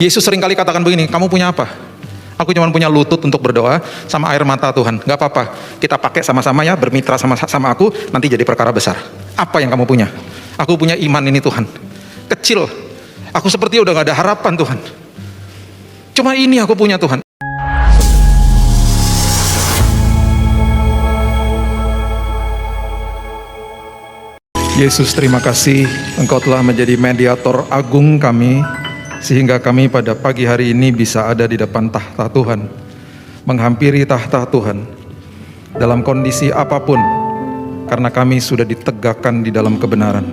Yesus seringkali katakan begini, kamu punya apa? Aku cuma punya lutut untuk berdoa sama air mata Tuhan. Gak apa-apa, kita pakai sama-sama ya, bermitra sama aku, nanti jadi perkara besar. Apa yang kamu punya? Aku punya iman ini Tuhan. Kecil, aku seperti udah gak ada harapan Tuhan. Cuma ini aku punya Tuhan. Yesus, terima kasih Engkau telah menjadi mediator agung kami, sehingga kami pada pagi hari ini bisa ada di depan tahta Tuhan, menghampiri tahta Tuhan dalam kondisi apapun, karena kami sudah ditegakkan di dalam kebenaran.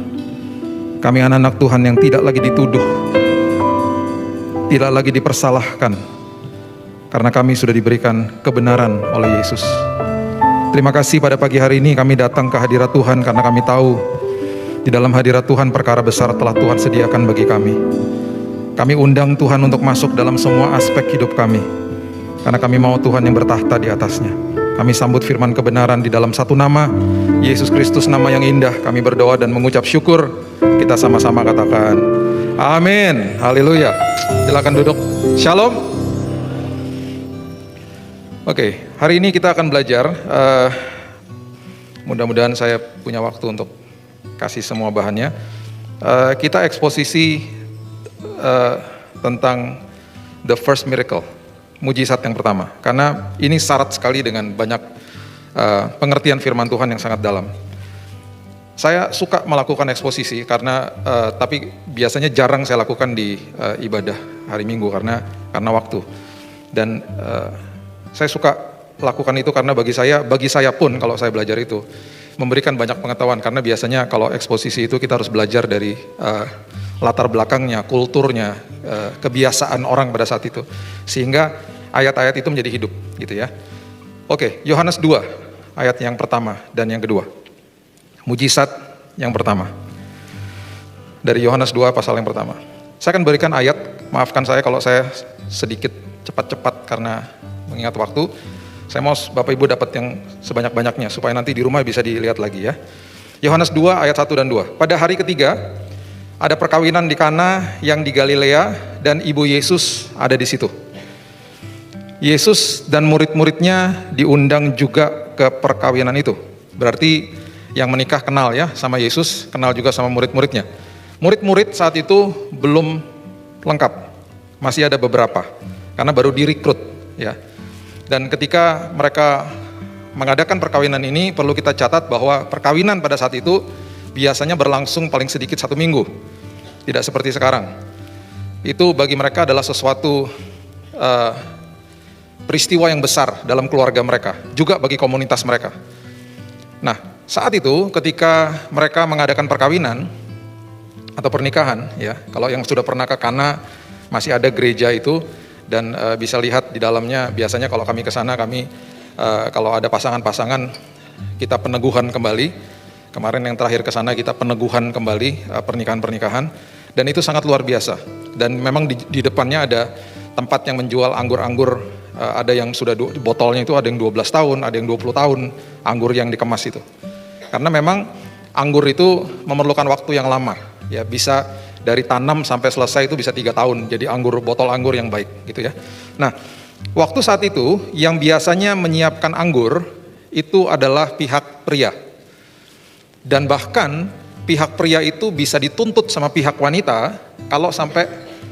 Kami anak-anak Tuhan yang tidak lagi dituduh, tidak lagi dipersalahkan, karena kami sudah diberikan kebenaran oleh Yesus. Terima kasih pada pagi hari ini kami datang ke hadirat Tuhan, karena kami tahu di dalam hadirat Tuhan perkara besar telah Tuhan sediakan bagi kami. Kami undang Tuhan untuk masuk dalam semua aspek hidup kami, karena kami mau Tuhan yang bertahta di atasnya. Kami sambut firman kebenaran di dalam satu nama, Yesus Kristus, nama yang indah. Kami berdoa dan mengucap syukur. Kita sama-sama katakan amin, haleluya. Silakan duduk. Shalom. Oke, hari ini kita akan belajar. Mudah-mudahan saya punya waktu untuk kasih semua bahannya. Kita eksposisi tentang the first miracle, mujizat yang pertama, karena ini syarat sekali dengan banyak pengertian firman Tuhan yang sangat dalam. Saya suka melakukan eksposisi karena tapi biasanya jarang saya lakukan di ibadah hari Minggu karena waktu. Dan saya suka lakukan itu karena bagi saya pun kalau saya belajar itu memberikan banyak pengetahuan, karena biasanya kalau eksposisi itu kita harus belajar dari latar belakangnya, kulturnya, kebiasaan orang pada saat itu, sehingga ayat-ayat itu menjadi hidup gitu ya. Oke, Yohanes 2 ayat yang pertama dan yang kedua. Mujizat yang pertama dari Yohanes 2 pasal yang pertama. Saya akan berikan ayat, maafkan saya kalau saya sedikit cepat-cepat karena mengingat waktu. Saya mau Bapak Ibu dapat yang sebanyak-banyaknya supaya nanti di rumah bisa dilihat lagi ya. Yohanes 2 ayat 1 dan 2. Pada hari ketiga ada perkawinan di Kana yang di Galilea, dan ibu Yesus ada di situ. Yesus dan murid-muridnya diundang juga ke perkawinan itu. Berarti yang menikah kenal ya sama Yesus, kenal juga sama murid-muridnya. Murid-murid saat itu belum lengkap, masih ada beberapa, karena baru direkrut ya. Dan ketika mereka mengadakan perkawinan ini, perlu kita catat bahwa perkawinan pada saat itu biasanya berlangsung paling sedikit 1 minggu. Tidak seperti sekarang. Itu bagi mereka adalah sesuatu peristiwa yang besar dalam keluarga mereka, juga bagi komunitas mereka. Nah, saat itu ketika mereka mengadakan perkawinan atau pernikahan, ya, kalau yang sudah pernah ke Kana masih ada gereja itu, dan bisa lihat di dalamnya. Biasanya kalau kami ke sana, kalau ada pasangan-pasangan, kita peneguhan kembali. Kemarin yang terakhir ke sana kita peneguhan kembali pernikahan-pernikahan, dan itu sangat luar biasa. Dan memang di depannya ada tempat yang menjual anggur-anggur, ada yang sudah botolnya itu ada yang 12 tahun, ada yang 20 tahun anggur yang dikemas itu. Karena memang anggur itu memerlukan waktu yang lama, ya, bisa dari tanam sampai selesai itu bisa 3 tahun, jadi botol anggur yang baik gitu ya. Nah, waktu saat itu yang biasanya menyiapkan anggur itu adalah pihak pria. Dan bahkan pihak pria itu bisa dituntut sama pihak wanita kalau sampai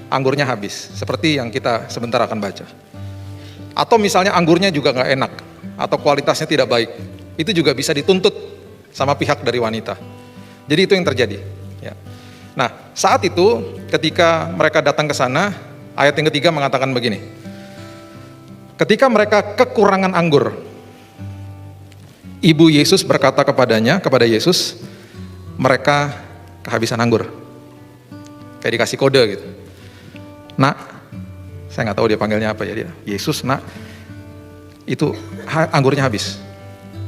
anggurnya habis, seperti yang kita sebentar akan baca. Atau misalnya anggurnya juga nggak enak, atau kualitasnya tidak baik, itu juga bisa dituntut sama pihak dari wanita. Jadi itu yang terjadi ya. Nah, saat itu ketika mereka datang ke sana, ayat yang ketiga mengatakan begini. Ketika mereka kekurangan anggur, ibu Yesus berkata kepada Yesus, mereka kehabisan anggur. Kayak dikasih kode gitu. Nak, saya nggak tahu dia panggilnya apa ya dia. Yesus, nak, itu anggurnya habis.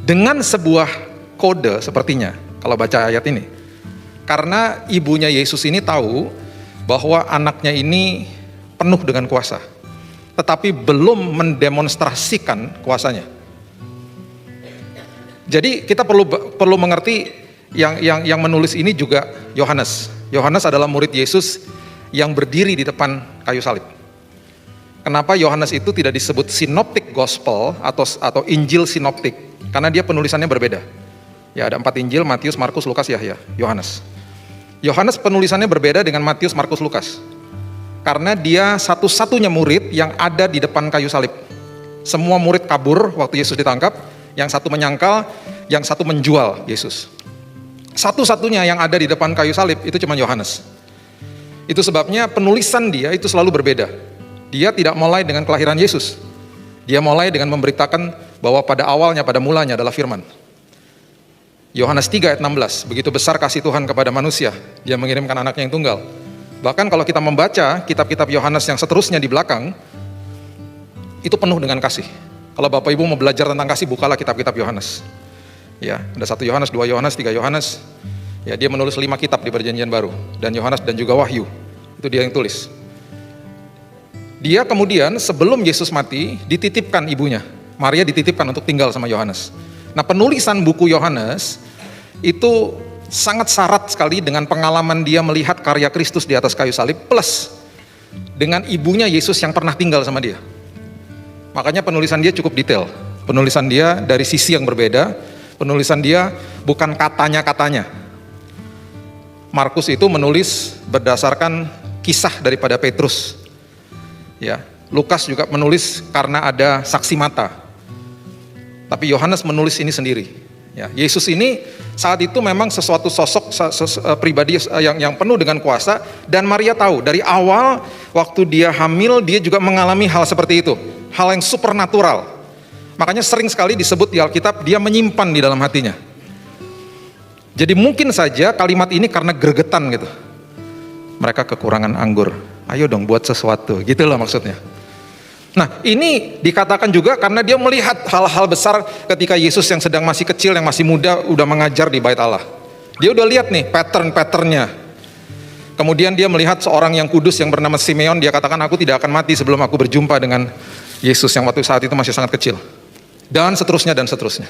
Dengan sebuah kode sepertinya, kalau baca ayat ini. Karena ibunya Yesus ini tahu bahwa anaknya ini penuh dengan kuasa, tetapi belum mendemonstrasikan kuasanya. Jadi kita perlu mengerti yang menulis ini juga Yohanes. Yohanes adalah murid Yesus yang berdiri di depan kayu salib. kenapa Yohanes itu tidak disebut Synoptic Gospel atau Injil Sinoptik? Karena dia penulisannya berbeda. Ya, ada 4 Injil, Matius, Markus, Lukas, Yahya, Yohanes. Yohanes penulisannya berbeda dengan Matius, Markus, Lukas. Karena dia satu-satunya murid yang ada di depan kayu salib. Semua murid kabur waktu Yesus ditangkap, yang satu menyangkal, yang satu menjual Yesus. Satu-satunya yang ada di depan kayu salib itu cuma Yohanes. Itu sebabnya penulisan dia itu selalu berbeda. Dia tidak mulai dengan kelahiran Yesus. Dia mulai dengan memberitakan bahwa pada awalnya, pada mulanya adalah firman. Yohanes 3 ayat 16, begitu besar kasih Tuhan kepada manusia, dia mengirimkan anaknya yang tunggal. Bahkan kalau kita membaca kitab-kitab Yohanes yang seterusnya di belakang, itu penuh dengan kasih. Kalau Bapak Ibu mau belajar tentang kasih, bukalah kitab-kitab Yohanes. Ya, ada 1 Yohanes, 2 Yohanes, 3 Yohanes. Ya, dia menulis 5 kitab di Perjanjian Baru. Dan Yohanes dan juga Wahyu, itu dia yang tulis. Dia kemudian sebelum Yesus mati, dititipkan ibunya. Maria dititipkan untuk tinggal sama Yohanes. Nah, penulisan buku Yohanes itu sangat syarat sekali dengan pengalaman dia melihat karya Kristus di atas kayu salib, plus dengan ibunya Yesus yang pernah tinggal sama dia. Makanya penulisan dia cukup detail. Penulisan dia dari sisi yang berbeda. Penulisan dia bukan katanya-katanya. Markus itu menulis berdasarkan kisah daripada Petrus. Ya, Lukas juga menulis karena ada saksi mata. Tapi Yohanes menulis ini sendiri. Ya, Yesus ini saat itu memang sesuatu sosok pribadi yang penuh dengan kuasa, dan Maria tahu dari awal waktu dia hamil dia juga mengalami hal seperti itu, hal yang supernatural. Makanya sering sekali disebut di Alkitab dia menyimpan di dalam hatinya. Jadi mungkin saja kalimat ini karena gregetan gitu. Mereka kekurangan anggur, ayo dong buat sesuatu, gitu loh maksudnya. Nah, ini dikatakan juga karena dia melihat hal-hal besar ketika Yesus yang sedang masih kecil, yang masih muda, udah mengajar di bait Allah. Dia udah lihat nih pattern-patternnya. Kemudian dia melihat seorang yang kudus yang bernama Simeon, dia katakan aku tidak akan mati sebelum aku berjumpa dengan Yesus yang waktu saat itu masih sangat kecil. Dan seterusnya dan seterusnya.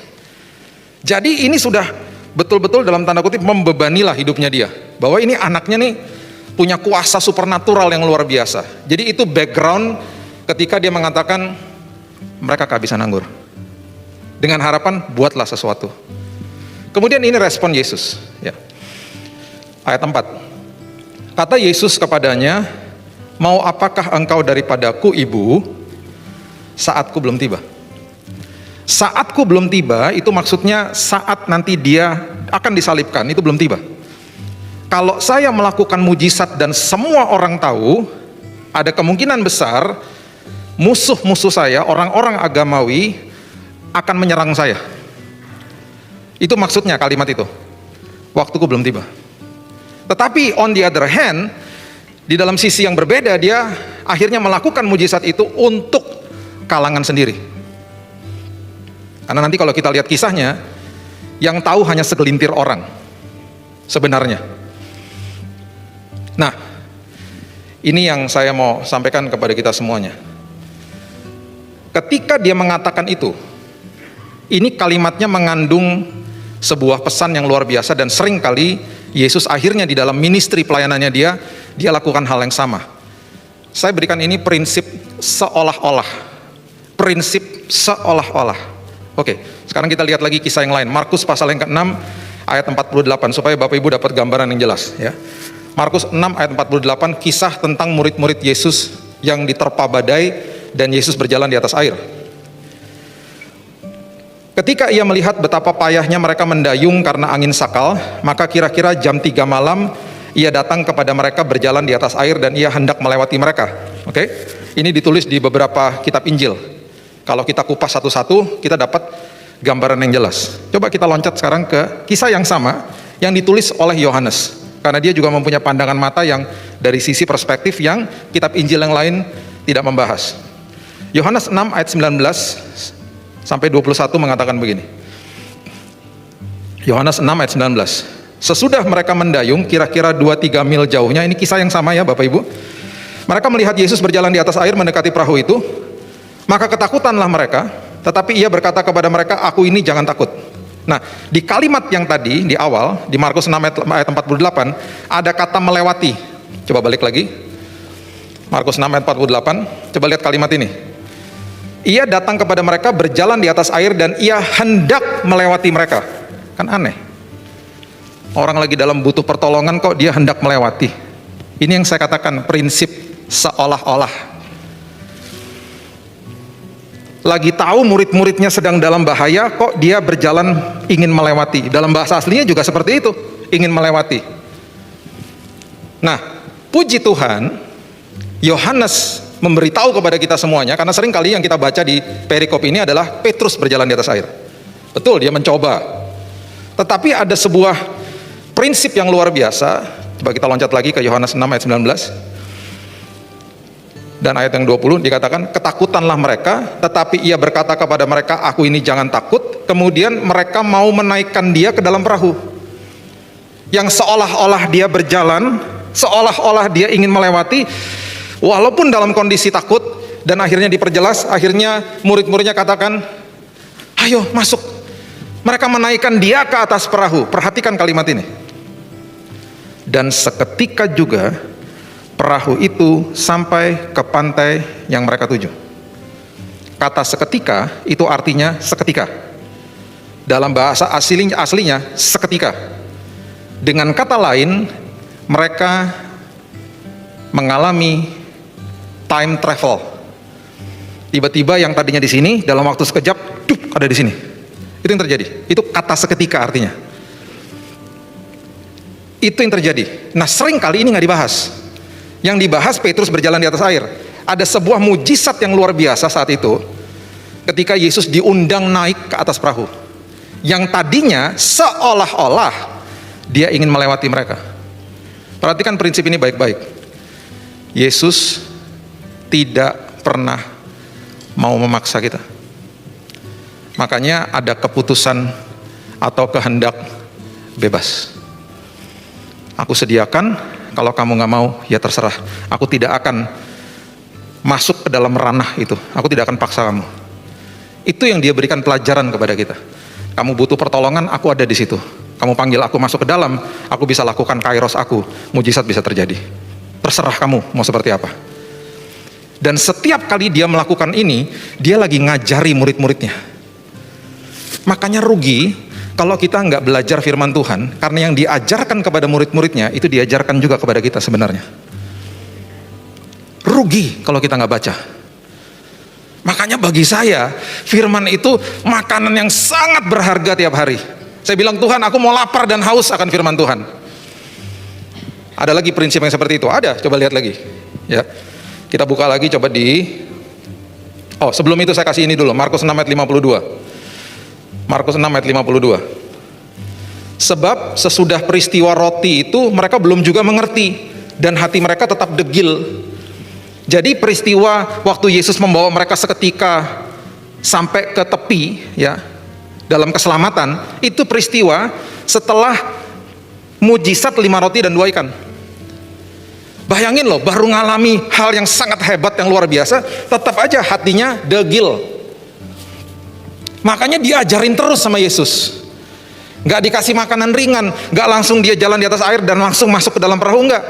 Jadi ini sudah betul-betul dalam tanda kutip membebanilah hidupnya dia. Bahwa ini anaknya nih punya kuasa supernatural yang luar biasa. Jadi itu background ketika dia mengatakan mereka kehabisan anggur. Dengan harapan buatlah sesuatu. Kemudian ini respon Yesus. Ya. Ayat 4. Kata Yesus kepadanya, mau apakah engkau daripadaku ibu, saatku belum tiba. Saatku belum tiba itu maksudnya saat nanti dia akan disalibkan, itu belum tiba. Kalau saya melakukan mujizat dan semua orang tahu, ada kemungkinan besar musuh-musuh saya, orang-orang agamawi akan menyerang saya. Itu maksudnya kalimat itu. Waktuku belum tiba. Tetapi on the other hand, di dalam sisi yang berbeda, dia akhirnya melakukan mujizat itu untuk kalangan sendiri. Karena nanti kalau kita lihat kisahnya, yang tahu hanya segelintir orang sebenarnya. Nah, ini yang saya mau sampaikan kepada kita semuanya. Ketika dia mengatakan itu, ini kalimatnya mengandung sebuah pesan yang luar biasa, dan seringkali Yesus akhirnya di dalam ministry pelayanannya dia lakukan hal yang sama. Saya berikan ini prinsip seolah-olah. Prinsip seolah-olah. Oke, sekarang kita lihat lagi kisah yang lain. Markus pasal yang ke-6 ayat 48 supaya Bapak Ibu dapat gambaran yang jelas ya. Markus 6 ayat 48, kisah tentang murid-murid Yesus yang diterpa badai dan Yesus berjalan di atas air. Ketika ia melihat betapa payahnya mereka mendayung karena angin sakal, maka kira-kira jam 3 malam ia datang kepada mereka berjalan di atas air dan ia hendak melewati mereka. Oke, ini ditulis di beberapa kitab Injil. Kalau kita kupas satu-satu, kita dapat gambaran yang jelas. Coba kita loncat sekarang ke kisah yang sama yang ditulis oleh Yohanes. Karena dia juga mempunyai pandangan mata yang dari sisi perspektif yang kitab Injil yang lain tidak membahas. Yohanes 6 ayat 19 sampai 21 mengatakan begini. Yohanes 6 ayat 19. Sesudah mereka mendayung kira-kira 2-3 mil jauhnya, ini kisah yang sama ya Bapak Ibu. Mereka melihat Yesus berjalan di atas air mendekati perahu itu. Maka ketakutanlah mereka, tetapi ia berkata kepada mereka, aku ini jangan takut. Nah, di kalimat yang tadi, di awal, di Markus 6 ayat 48, ada kata melewati. Coba balik lagi. Markus 6 ayat 48, coba lihat kalimat ini. Ia datang kepada mereka berjalan di atas air dan ia hendak melewati mereka. Kan aneh. Orang lagi dalam butuh pertolongan kok dia hendak melewati. Ini yang saya katakan prinsip seolah-olah. Lagi tahu murid-muridnya sedang dalam bahaya, kok dia berjalan ingin melewati. Dalam bahasa aslinya juga seperti itu, ingin melewati. Nah, puji Tuhan, Yohanes memberitahu kepada kita semuanya, karena sering kali yang kita baca di perikop ini adalah Petrus berjalan di atas air. Betul, dia mencoba. Tetapi ada sebuah prinsip yang luar biasa. Coba kita loncat lagi ke Yohanes 6 ayat 19. Dan ayat yang 20 dikatakan, ketakutanlah mereka, tetapi ia berkata kepada mereka, aku ini jangan takut. Kemudian mereka mau menaikkan dia ke dalam perahu. Yang seolah-olah dia berjalan, seolah-olah dia ingin melewati, walaupun dalam kondisi takut, dan akhirnya diperjelas, akhirnya murid-muridnya katakan, ayo masuk. Mereka menaikkan dia ke atas perahu. Perhatikan kalimat ini. Dan seketika juga perahu itu sampai ke pantai yang mereka tuju. Kata seketika itu artinya seketika. Dalam bahasa aslinya seketika. Dengan kata lain, mereka mengalami time travel. Tiba-tiba yang tadinya di sini dalam waktu sekejap, ada di sini. Itu yang terjadi. Itu kata seketika artinya. Itu yang terjadi. Nah, sering kali ini nggak dibahas. Yang dibahas Petrus berjalan di atas air. Ada sebuah mujizat yang luar biasa saat itu, ketika Yesus diundang naik ke atas perahu. Yang tadinya seolah-olah dia ingin melewati mereka. Perhatikan prinsip ini baik-baik. Yesus tidak pernah mau memaksa kita. Makanya ada keputusan atau kehendak bebas. Aku sediakan, kalau kamu nggak mau, ya terserah. Aku tidak akan masuk ke dalam ranah itu. Aku tidak akan paksa kamu. Itu yang dia berikan pelajaran kepada kita. Kamu butuh pertolongan, aku ada di situ. Kamu panggil aku masuk ke dalam, aku bisa lakukan kairos aku. Mujizat bisa terjadi. Terserah kamu mau seperti apa. Dan setiap kali dia melakukan ini, dia lagi ngajari murid-muridnya. Makanya rugi kalau kita nggak belajar firman Tuhan, karena yang diajarkan kepada murid-muridnya, itu diajarkan juga kepada kita sebenarnya. Rugi kalau kita nggak baca. Makanya bagi saya, firman itu makanan yang sangat berharga tiap hari. Saya bilang, Tuhan, aku mau lapar dan haus akan firman Tuhan. Ada lagi prinsip yang seperti itu? Ada, coba lihat lagi. Ya, kita buka lagi, coba sebelum itu saya kasih ini dulu, Markus 6 ayat 52. Markus 6 ayat 52. Sebab sesudah peristiwa roti itu mereka belum juga mengerti dan hati mereka tetap degil. Jadi peristiwa waktu Yesus membawa mereka seketika sampai ke tepi, ya, dalam keselamatan, itu peristiwa setelah mujizat 5 roti dan 2 ikan. Bayangin loh, baru ngalami hal yang sangat hebat yang luar biasa, tetap aja hatinya degil. Makanya diajarin terus sama Yesus. Gak dikasih makanan ringan, gak langsung dia jalan di atas air dan langsung masuk ke dalam perahu, enggak.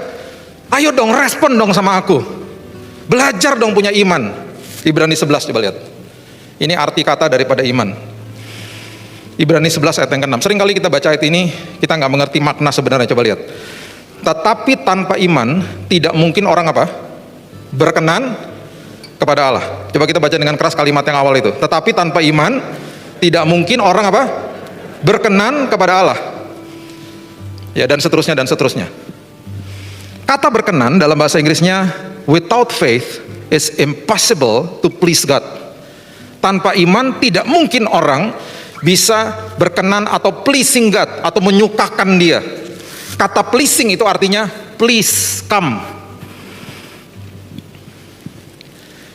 Ayo dong, respon dong sama aku. Belajar dong punya iman. Ibrani 11 coba lihat. Ini arti kata daripada iman. Ibrani 11 ayat yang ke-6. Sering kali kita baca ayat ini, kita gak mengerti makna sebenarnya, coba lihat. Tetapi tanpa iman, tidak mungkin orang apa? Berkenan kepada Allah. Coba kita baca dengan keras kalimat yang awal itu. Tetapi tanpa iman, tidak mungkin orang apa? Berkenan kepada Allah. Ya, dan seterusnya dan seterusnya. Kata berkenan dalam bahasa Inggrisnya, without faith is impossible to please God. Tanpa iman tidak mungkin orang bisa berkenan atau pleasing God, atau menyukakan dia. Kata pleasing itu artinya please come.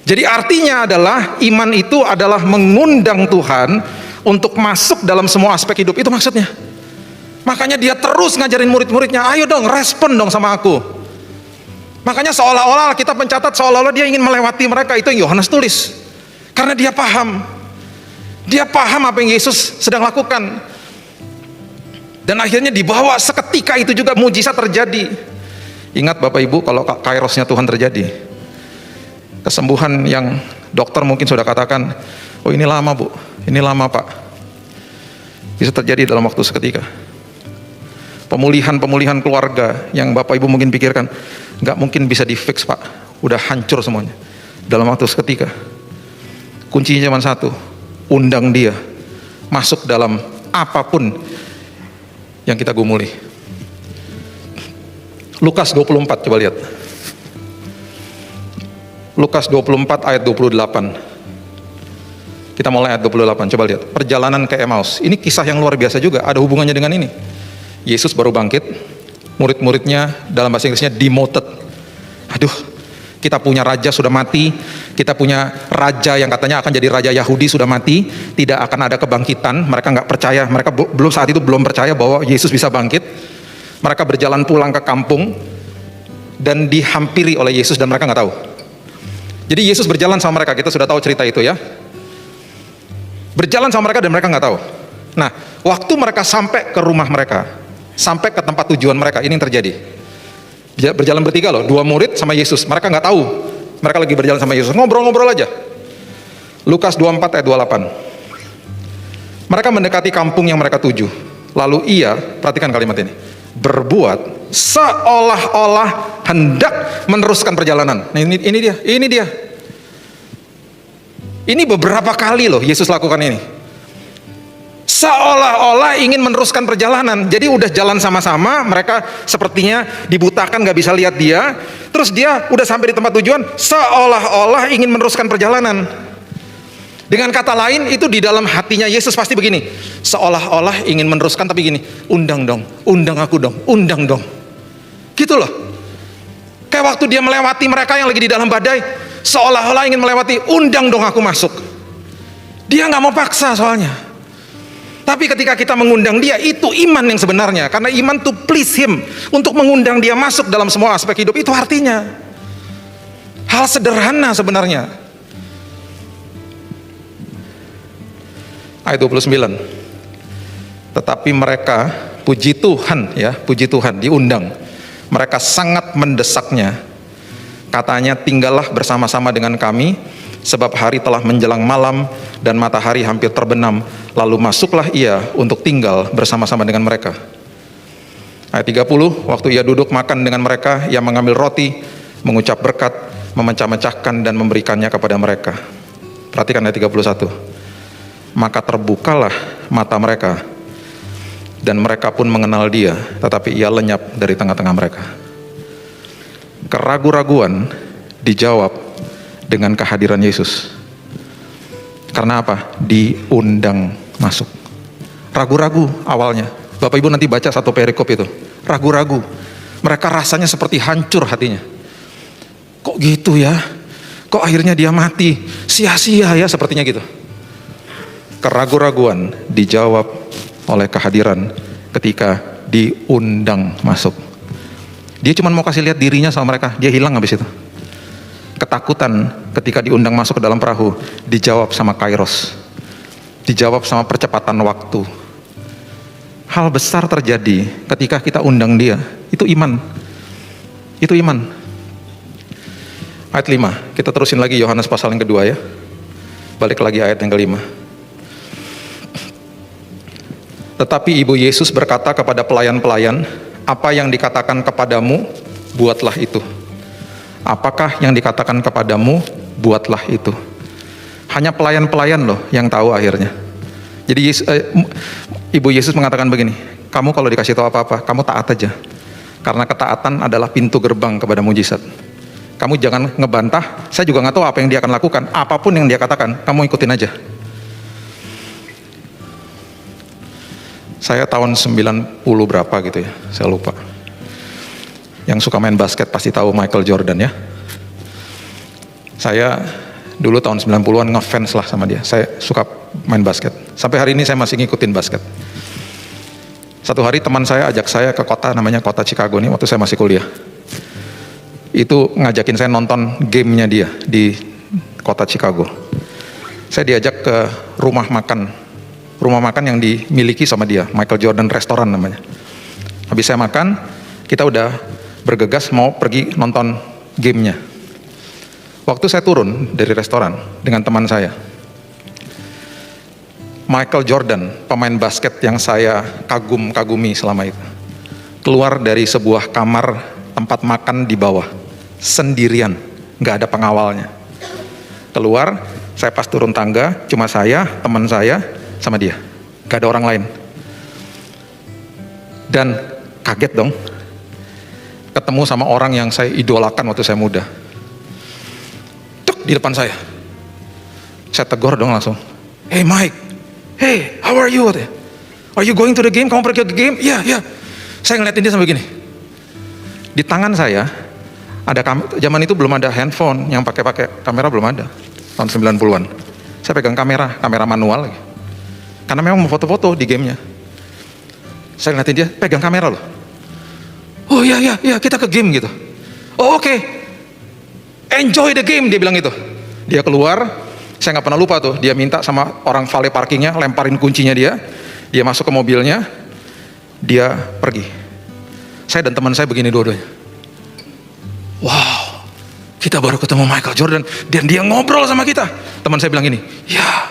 Jadi artinya adalah iman itu adalah mengundang Tuhan untuk masuk dalam semua aspek hidup. Itu maksudnya. Makanya dia terus ngajarin murid-muridnya, ayo dong, respon dong sama aku. Makanya seolah-olah kita pencatat, seolah-olah dia ingin melewati mereka. Itu yang Yohanes tulis. Karena dia paham. Dia paham apa yang Yesus sedang lakukan. Dan akhirnya dibawa seketika itu juga mujizat terjadi. Ingat Bapak Ibu, kalau kairosnya Tuhan terjadi, Kesembuhan yang dokter mungkin sudah katakan, oh ini lama bu, ini lama pak. Bisa terjadi dalam waktu seketika. Pemulihan keluarga yang Bapak Ibu mungkin pikirkan, nggak mungkin bisa di fix pak, udah hancur semuanya. Dalam waktu seketika. Kuncinya cuma satu, undang dia masuk dalam apapun yang kita gumuli. Lukas 24, coba lihat. Lukas 24 ayat 28. Kita mulai ayat 28, coba lihat. Perjalanan ke Emmaus. Ini kisah yang luar biasa juga, ada hubungannya dengan ini. Yesus baru bangkit, murid-muridnya dalam bahasa Inggrisnya demoted. Aduh, kita punya raja sudah mati, kita punya raja yang katanya akan jadi raja Yahudi sudah mati, tidak akan ada kebangkitan. Mereka nggak percaya, mereka belum saat itu belum percaya bahwa Yesus bisa bangkit. Mereka berjalan pulang ke kampung dan dihampiri oleh Yesus dan mereka nggak tahu. Jadi Yesus berjalan sama mereka, kita sudah tahu cerita itu ya. Berjalan sama mereka dan mereka nggak tahu. Nah, waktu mereka sampai ke rumah mereka, sampai ke tempat tujuan mereka, ini yang terjadi. Berjalan bertiga loh, 2 murid sama Yesus. Mereka nggak tahu, mereka lagi berjalan sama Yesus, ngobrol-ngobrol aja. Lukas 24 ayat 28. Mereka mendekati kampung yang mereka tuju. Lalu ia, perhatikan kalimat ini, berbuat seolah-olah hendak meneruskan perjalanan. Nah, ini dia. Ini beberapa kali loh Yesus lakukan ini. Seolah-olah ingin meneruskan perjalanan. Jadi udah jalan sama-sama, mereka sepertinya dibutakan, gak bisa lihat dia. Terus dia udah sampai di tempat tujuan, seolah-olah ingin meneruskan perjalanan. Dengan kata lain, itu di dalam hatinya Yesus pasti begini, seolah-olah ingin meneruskan tapi gini, undang dong, undang aku dong, undang dong. Gitu loh. Kayak waktu dia melewati mereka yang lagi di dalam badai, seolah-olah ingin melewati, undang dong aku masuk. Dia gak mau paksa soalnya. Tapi ketika kita mengundang dia, itu iman yang sebenarnya. Karena iman to please him, untuk mengundang dia masuk dalam semua aspek hidup, itu artinya hal sederhana sebenarnya. Ayat 29. Tetapi mereka, puji Tuhan ya, puji Tuhan, diundang. Mereka sangat mendesaknya. Katanya, tinggallah bersama-sama dengan kami, sebab hari telah menjelang malam dan matahari hampir terbenam. Lalu masuklah ia untuk tinggal bersama-sama dengan mereka. Ayat 30, waktu ia duduk makan dengan mereka, ia mengambil roti, mengucap berkat, memecah-mecahkan dan memberikannya kepada mereka. Perhatikan ayat 31. Maka terbukalah mata mereka, dan mereka pun mengenal dia, tetapi ia lenyap dari tengah-tengah mereka. Keraguan-raguan dijawab dengan kehadiran Yesus. Karena apa? Diundang masuk. Ragu-ragu awalnya. Bapak Ibu nanti baca satu perikop itu. Ragu-ragu. Mereka rasanya seperti hancur hatinya. Kok gitu ya? Kok akhirnya dia mati? Sia-sia ya, sepertinya gitu. Keraguan-raguan dijawab oleh kehadiran ketika diundang masuk. Dia cuma mau kasih lihat dirinya sama mereka, dia hilang habis itu. Ketakutan ketika diundang masuk ke dalam perahu dijawab sama kairos, dijawab sama percepatan waktu. Hal besar terjadi ketika kita undang dia. Itu iman. Itu iman. Ayat 5, kita terusin lagi Yohanes pasal yang kedua ya. Balik lagi ayat yang kelima. Tetapi Ibu Yesus berkata kepada pelayan-pelayan, apa yang dikatakan kepadamu, buatlah itu. Apakah yang dikatakan kepadamu, buatlah itu. Hanya pelayan-pelayan loh yang tahu akhirnya. Jadi Ibu Yesus mengatakan begini, kamu kalau dikasih tahu apa-apa, kamu taat aja. Karena ketaatan adalah pintu gerbang kepada mujizat. Kamu jangan ngebantah, saya juga nggak tahu apa yang dia akan lakukan. Apapun yang dia katakan, kamu ikutin aja. Saya tahun 90 berapa gitu ya, saya lupa. Yang suka main basket pasti tahu Michael Jordan ya. Saya dulu tahun 90-an ngefans lah sama dia. Saya suka main basket. Sampai hari ini saya masih ngikutin basket. Satu hari teman saya ajak saya ke kota, namanya kota Chicago nih, waktu saya masih kuliah. Itu ngajakin saya nonton gamenya dia di kota Chicago. Saya diajak ke rumah makan yang dimiliki sama dia, Michael Jordan Restoran namanya. Habis saya makan, kita udah bergegas mau pergi nonton gamenya. Waktu saya turun dari restoran dengan teman saya, Michael Jordan, pemain basket yang saya kagumi selama itu, keluar dari sebuah kamar tempat makan di bawah, sendirian, nggak ada pengawalnya. Keluar, saya pas turun tangga, cuma saya, teman saya, sama dia, nggak ada orang lain. Dan kaget dong, ketemu sama orang yang saya idolakan waktu saya muda. Di depan saya tegur dong langsung, "Hey Mike, hey, how are you? Are you going to the game? Kamu pergi ke game?" Iya. Saya ngeliatin dia sampai gini. Di tangan saya ada zaman itu belum ada handphone yang pakai kamera, belum ada, tahun 90-an. Saya pegang kamera manual lagi. Karena memang mau foto-foto di gamenya. Saya ngeliatin dia pegang kamera loh. "Oh iya, kita ke game gitu." "Oh oke. Enjoy the game," dia bilang itu. Dia keluar, saya nggak pernah lupa tuh, dia minta sama orang valet parkingnya, lemparin kuncinya dia masuk ke mobilnya, dia pergi. Saya dan teman saya begini dua-duanya. Wow, kita baru ketemu Michael Jordan, dan dia ngobrol sama kita. Teman saya bilang gini, "Ya."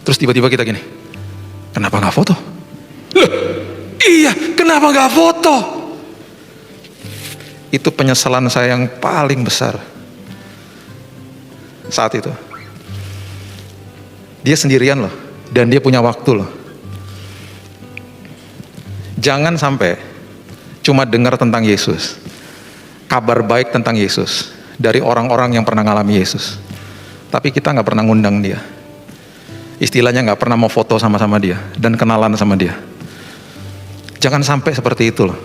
Terus tiba-tiba kita gini, "Kenapa nggak foto?" Loh, iya, kenapa nggak foto? Itu penyesalan saya yang paling besar. Saat itu dia sendirian loh, dan dia punya waktu loh. Jangan sampai cuma dengar tentang Yesus, kabar baik tentang Yesus dari orang-orang yang pernah ngalami Yesus, tapi kita nggak pernah ngundang dia. Istilahnya nggak pernah mau foto sama-sama dia dan kenalan sama dia. Jangan sampai seperti itu loh.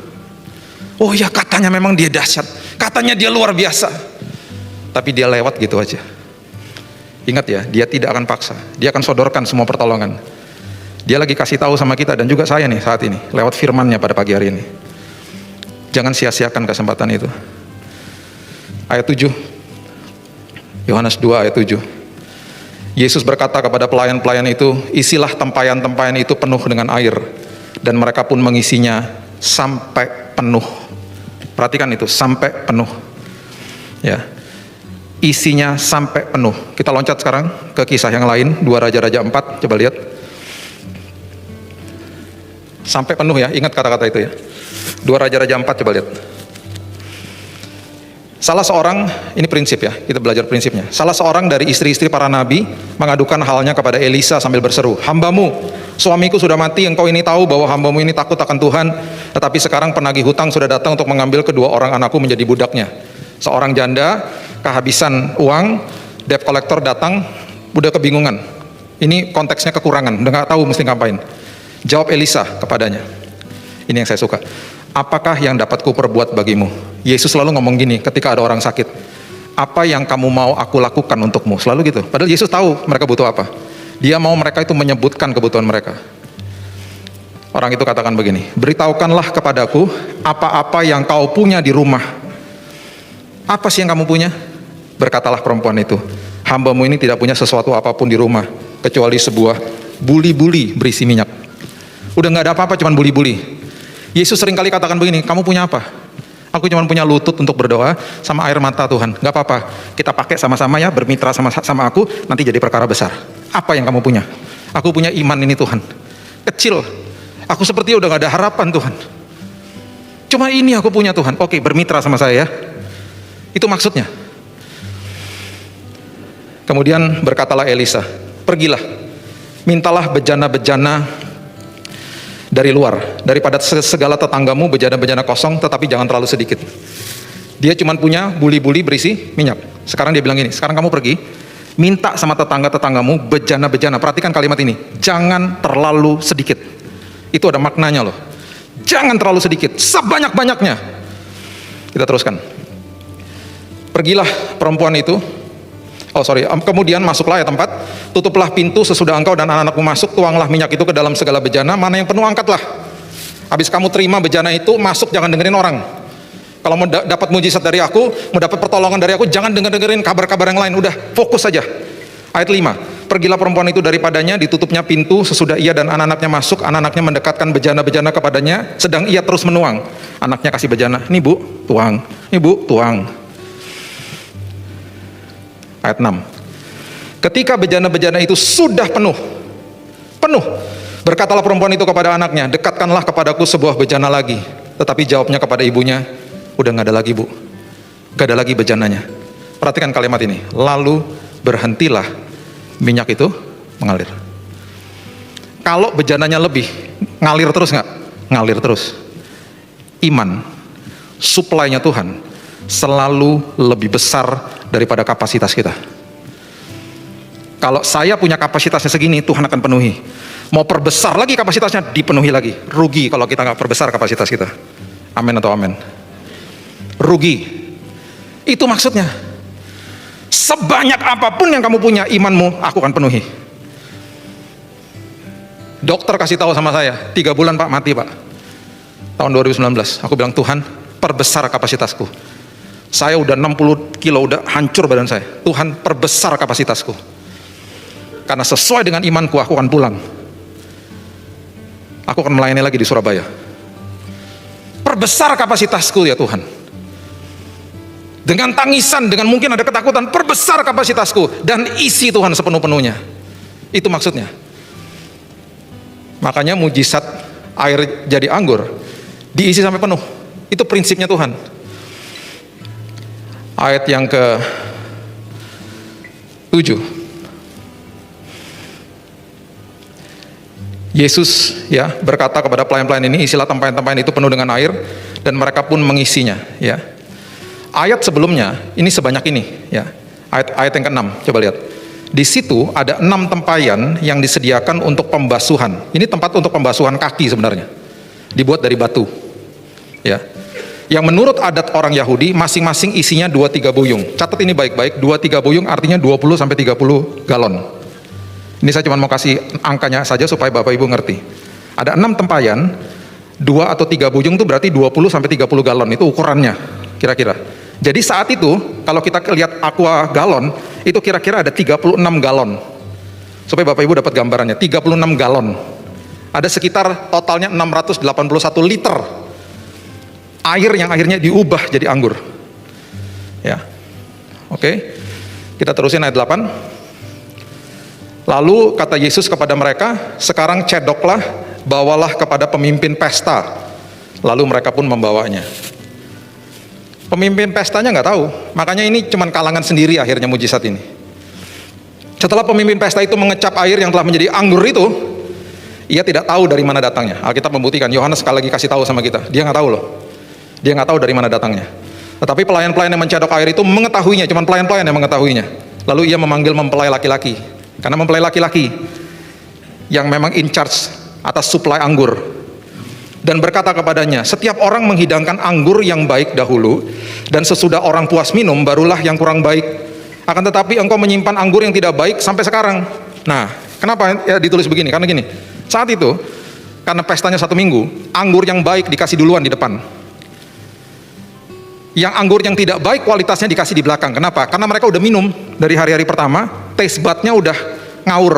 Oh ya, katanya memang dia dahsyat, katanya dia luar biasa, tapi dia lewat gitu aja. Ingat ya, dia tidak akan paksa. Dia akan sodorkan semua pertolongan. Dia lagi kasih tahu sama kita dan juga saya nih saat ini, lewat firman-Nya pada pagi hari ini. Jangan sia-siakan kesempatan itu. Ayat 7, Yohanes 2 ayat 7. Yesus berkata kepada pelayan-pelayan itu, "Isilah tempayan-tempayan itu penuh dengan air." Dan mereka pun mengisinya sampai penuh. Perhatikan itu, sampai penuh. Ya. Isinya sampai penuh. Kita loncat sekarang ke kisah yang lain, 2 Raja-Raja 4, coba lihat. Sampai penuh ya, ingat kata-kata itu ya. 2 Raja-Raja 4, coba lihat. Salah seorang, ini prinsip ya, kita belajar prinsipnya. Salah seorang dari istri-istri para nabi mengadukan halnya kepada Elisa sambil berseru, "Hambamu, suamiku sudah mati, engkau ini tahu bahwa hambamu ini takut akan Tuhan, tetapi sekarang penagih hutang sudah datang untuk mengambil kedua orang anakku menjadi budaknya." Seorang janda kehabisan uang, debt collector datang, udah kebingungan. Ini konteksnya kekurangan, udah nggak tahu mesti ngapain. Jawab Elisa kepadanya. Ini yang saya suka. "Apakah yang dapat kuperbuat bagimu?" Yesus selalu ngomong gini ketika ada orang sakit. "Apa yang kamu mau aku lakukan untukmu?" Selalu gitu. Padahal Yesus tahu mereka butuh apa. Dia mau mereka itu menyebutkan kebutuhan mereka. Orang itu katakan begini, "Beritahukanlah kepadaku apa-apa yang kau punya di rumah." "Apa sih yang kamu punya?" Berkatalah perempuan itu, "Hambamu ini tidak punya sesuatu apapun di rumah, kecuali sebuah buli-buli berisi minyak." Udah gak ada apa-apa, cuman buli-buli. Yesus seringkali katakan begini, "Kamu punya apa?" "Aku cuma punya lutut untuk berdoa sama air mata Tuhan." Gak apa-apa, kita pakai sama-sama ya, bermitra sama aku, nanti jadi perkara besar. "Apa yang kamu punya?" "Aku punya iman ini Tuhan, kecil, aku seperti udah gak ada harapan Tuhan, cuma ini aku punya Tuhan." "Oke, bermitra sama saya ya." Itu maksudnya. Kemudian berkatalah Elisa, "Pergilah, mintalah bejana-bejana dari luar, daripada segala tetanggamu bejana-bejana kosong, tetapi jangan terlalu sedikit." Dia cuma punya buli-buli berisi minyak. Sekarang dia bilang gini, "Sekarang kamu pergi, minta sama tetangga-tetanggamu bejana-bejana." Perhatikan kalimat ini, jangan terlalu sedikit. Itu ada maknanya loh. Jangan terlalu sedikit, sebanyak-banyaknya. Kita teruskan. Pergilah perempuan itu, kemudian masuklah ya tempat, tutuplah pintu sesudah engkau dan anak-anakmu masuk, tuanglah minyak itu ke dalam segala bejana, mana yang penuh angkatlah. Habis kamu terima bejana itu, masuk, jangan dengerin orang. Kalau mau dapat mujizat dari aku, mau dapat pertolongan dari aku, jangan dengerin kabar-kabar yang lain, udah fokus saja. Ayat 5, pergilah perempuan itu daripadanya, ditutupnya pintu sesudah ia dan anak-anaknya masuk, anak-anaknya mendekatkan bejana-bejana kepadanya, sedang ia terus menuang. Anaknya kasih bejana, "Nih bu, tuang, nih bu, tuang." Ayat 6. Ketika bejana-bejana itu sudah penuh, berkatalah perempuan itu kepada anaknya, dekatkanlah kepadaku sebuah bejana lagi. Tetapi jawabnya kepada ibunya, udah gak ada lagi bu, gak ada lagi bejananya. Perhatikan kalimat ini, lalu berhentilah minyak itu mengalir. Kalau bejananya lebih, ngalir terus gak? Ngalir terus. Iman, suplainya Tuhan selalu lebih besar daripada kapasitas kita. Kalau saya punya kapasitasnya segini, Tuhan akan penuhi. Mau perbesar lagi kapasitasnya, dipenuhi lagi. Rugi kalau kita nggak perbesar kapasitas kita. Amin atau amin? Rugi. Itu maksudnya. Sebanyak apapun yang kamu punya, imanmu, aku akan penuhi. Dokter kasih tahu sama saya, 3 bulan Pak, mati Pak. Tahun 2019, aku bilang, Tuhan, perbesar kapasitasku. Saya udah 60 kilo, udah hancur badan saya. Tuhan, perbesar kapasitasku. Karena sesuai dengan imanku, aku akan pulang. Aku akan melayani lagi di Surabaya. Perbesar kapasitasku ya Tuhan. Dengan tangisan, dengan mungkin ada ketakutan, perbesar kapasitasku. Dan isi Tuhan sepenuh-penuhnya. Itu maksudnya. Makanya mujizat air jadi anggur, diisi sampai penuh. Itu prinsipnya Tuhan. Ayat yang ke-7. Yesus ya berkata kepada pelayan-pelayan ini, isilah tempayan-tempayan itu penuh dengan air, dan mereka pun mengisinya. Ya. Ayat sebelumnya ini sebanyak ini. Ya. Ayat yang ke-6, coba lihat. Di situ ada 6 tempayan yang disediakan untuk pembasuhan. Ini tempat untuk pembasuhan kaki sebenarnya. Dibuat dari batu. Ya. Yang menurut adat orang Yahudi, masing-masing isinya 2-3 buyung. Catat ini baik-baik, 2-3 buyung artinya 20-30 galon. Ini saya cuma mau kasih angkanya saja supaya Bapak Ibu ngerti. Ada 6 tempayan, 2 atau 3 buyung itu berarti 20-30 galon, itu ukurannya kira-kira. Jadi saat itu, kalau kita lihat aqua galon, itu kira-kira ada 36 galon. Supaya Bapak Ibu dapat gambarannya, 36 galon. Ada sekitar totalnya 681 liter. Air yang akhirnya diubah jadi anggur. Ya. Oke. Kita terusin ayat 8. Lalu kata Yesus kepada mereka, sekarang cedoklah, bawalah kepada pemimpin pesta. Lalu mereka pun membawanya. Pemimpin pestanya nggak tahu, makanya ini cuman kalangan sendiri akhirnya mujizat ini. Setelah pemimpin pesta itu mengecap air yang telah menjadi anggur itu, ia tidak tahu dari mana datangnya. Alkitab membuktikan, Yohanes sekali lagi kasih tahu sama kita, dia nggak tahu loh. Dia nggak tahu dari mana datangnya. Tetapi pelayan-pelayan yang mencedok air itu mengetahuinya, cuman pelayan-pelayan yang mengetahuinya. Lalu ia memanggil mempelai laki-laki, karena mempelai laki-laki yang memang in charge atas suplai anggur, dan berkata kepadanya, setiap orang menghidangkan anggur yang baik dahulu, dan sesudah orang puas minum, barulah yang kurang baik. Akan tetapi engkau menyimpan anggur yang tidak baik sampai sekarang. Nah, kenapa ya ditulis begini? Karena gini, saat itu, karena pestanya 1 minggu, anggur yang baik dikasih duluan di depan. Yang anggur yang tidak baik kualitasnya dikasih di belakang. Kenapa? Karena mereka udah minum dari hari-hari pertama, taste budnya udah ngawur.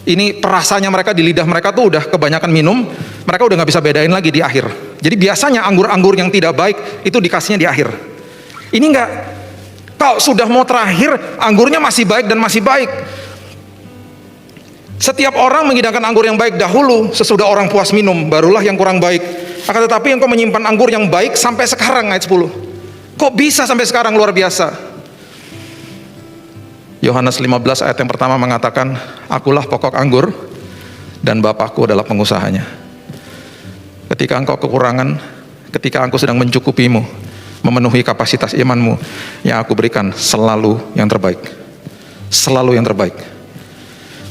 Ini perasanya mereka di lidah mereka tuh udah kebanyakan minum, mereka udah nggak bisa bedain lagi di akhir. Jadi biasanya anggur-anggur yang tidak baik itu dikasihnya di akhir. Ini enggak. Kalau sudah mau terakhir, anggurnya masih baik dan masih baik. Setiap orang menghidangkan anggur yang baik dahulu, sesudah orang puas minum, barulah yang kurang baik. Akan tetapi engkau menyimpan anggur yang baik sampai sekarang, ayat 10. Kok bisa sampai sekarang, luar biasa. Yohanes 15 ayat yang pertama mengatakan, akulah pokok anggur dan Bapakku adalah pengusahanya. Ketika engkau kekurangan, ketika engkau sedang mencukupimu, memenuhi kapasitas imanmu, yang aku berikan selalu yang terbaik. Selalu yang terbaik.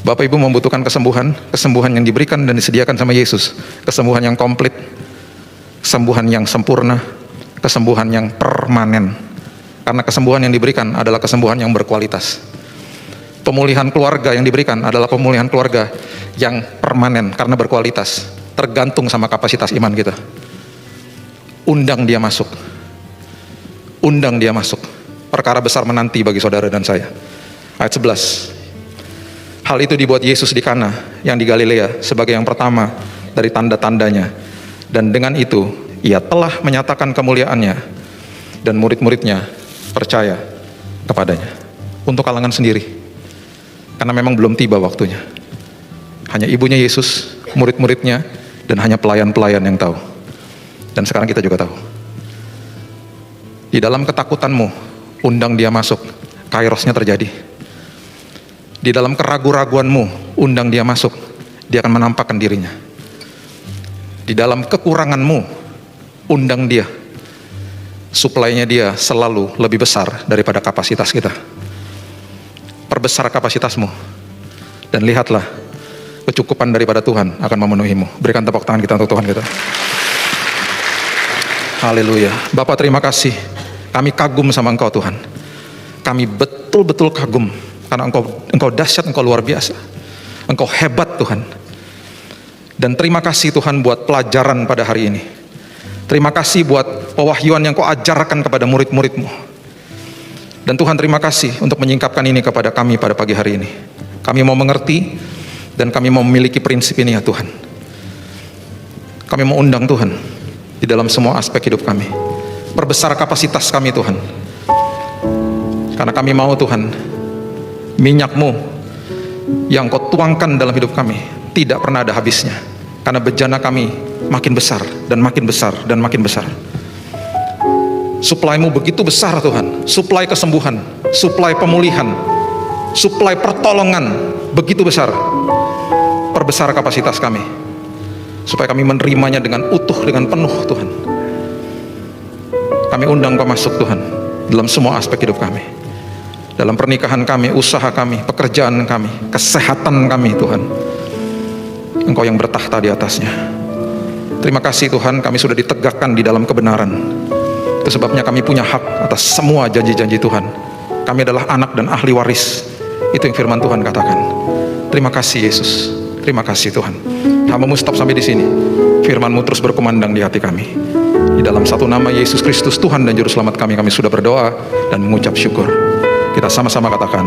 Bapak Ibu membutuhkan kesembuhan, kesembuhan yang diberikan dan disediakan sama Yesus, kesembuhan yang komplit, kesembuhan yang sempurna, kesembuhan yang permanen. Karena kesembuhan yang diberikan adalah kesembuhan yang berkualitas. Pemulihan keluarga yang diberikan adalah pemulihan keluarga yang permanen karena berkualitas, tergantung sama kapasitas iman kita. Undang dia masuk. Undang dia masuk. Perkara besar menanti bagi saudara dan saya. Ayat 11. Hal itu dibuat Yesus di Kana yang di Galilea sebagai yang pertama dari tanda-tandanya. Dan dengan itu ia telah menyatakan kemuliaannya dan murid-muridnya percaya kepadanya. untuk kalangan sendiri. Karena memang belum tiba waktunya. Hanya ibunya Yesus, murid-muridnya, dan hanya pelayan-pelayan yang tahu. Dan sekarang kita juga tahu. Di dalam ketakutanmu, undang dia masuk, kairosnya terjadi. Di dalam keraguan-raguanmu, undang dia masuk, dia akan menampakkan dirinya. Di dalam kekuranganmu, undang dia. Suplainya dia selalu lebih besar daripada kapasitas kita. Perbesar kapasitasmu, dan lihatlah, kecukupan daripada Tuhan akan memenuhimu. Berikan tepuk tangan kita untuk Tuhan kita. Haleluya. Bapak, terima kasih. Kami kagum sama Engkau Tuhan. Kami betul-betul kagum karena Engkau dahsyat, Engkau luar biasa. Engkau hebat Tuhan. Dan terima kasih Tuhan buat pelajaran pada hari ini. Terima kasih buat pewahyuan yang Kau ajarkan kepada murid-murid-Mu. Dan Tuhan, terima kasih untuk menyingkapkan ini kepada kami pada pagi hari ini. Kami mau mengerti dan kami mau memiliki prinsip ini ya Tuhan. Kami mau undang Tuhan di dalam semua aspek hidup kami. Perbesar kapasitas kami Tuhan. Karena kami mau Tuhan, minyak-Mu yang Kau tuangkan dalam hidup kami tidak pernah ada habisnya. Karena bejana kami makin besar dan makin besar dan makin besar. Suplai-Mu begitu besar Tuhan. Suplai kesembuhan, suplai pemulihan, suplai pertolongan begitu besar. Perbesar kapasitas kami supaya kami menerimanya dengan utuh, dengan penuh Tuhan. Kami undang Kau masuk Tuhan dalam semua aspek hidup kami. Dalam pernikahan kami, usaha kami, pekerjaan kami, kesehatan kami Tuhan. Engkau yang bertahta di atasnya. Terima kasih Tuhan, kami sudah ditegakkan di dalam kebenaran. Itu sebabnya kami punya hak atas semua janji-janji Tuhan. Kami adalah anak dan ahli waris. Itu yang firman Tuhan katakan. Terima kasih Yesus. Terima kasih Tuhan. Hamba-Mu stop sampai di sini. Firman-Mu terus berkumandang di hati kami. Di dalam satu nama Yesus Kristus Tuhan dan Juru Selamat kami sudah berdoa dan mengucap syukur. Kita sama-sama katakan